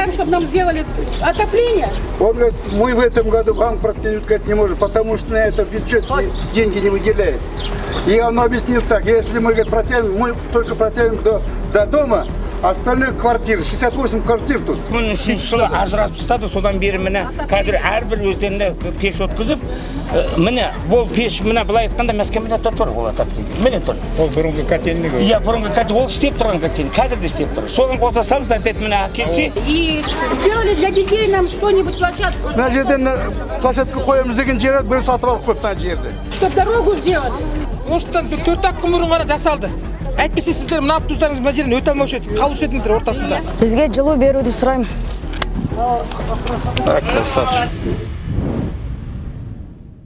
предлагаем, чтобы нам сделали отопление. Он говорит, мы в этом году банк протянуть не можем, потому что на это бюджет деньги не выделяет. И он объяснил так, если мы, говорит, протянем, мы только протянем до дома, остальные квартиры, 68 квартир тут. Bunun için ajratып тастады, содан бері міне қазір әрбір өздеріне пеш өткізіп, міне бұл пеш міне былай айтқанда Мәскеуде тұр ол отопление. Міне тұр. Ол бұрынғы котельный ғой. Иә, бұрынғы котельный, ол істеп тұрған котельный, қазір де істеп тұр. Содан қоса салып, опять міне әкелсе. И сделали для детей нам что-нибудь площадку. Мына жерден площадка қоямыз деген жер бір сатып алып қойып мына жерді. Чтоб дорогу сделали. Осыдан 4-ақ күн бұрын ғана жасалды. Әйтпесе сіздер мына автобустарыңыз мына жерден өте алмаушы еді, қалушы едіңіздер ортасында. Бізге жылу беруді сұраймын. Красавчик.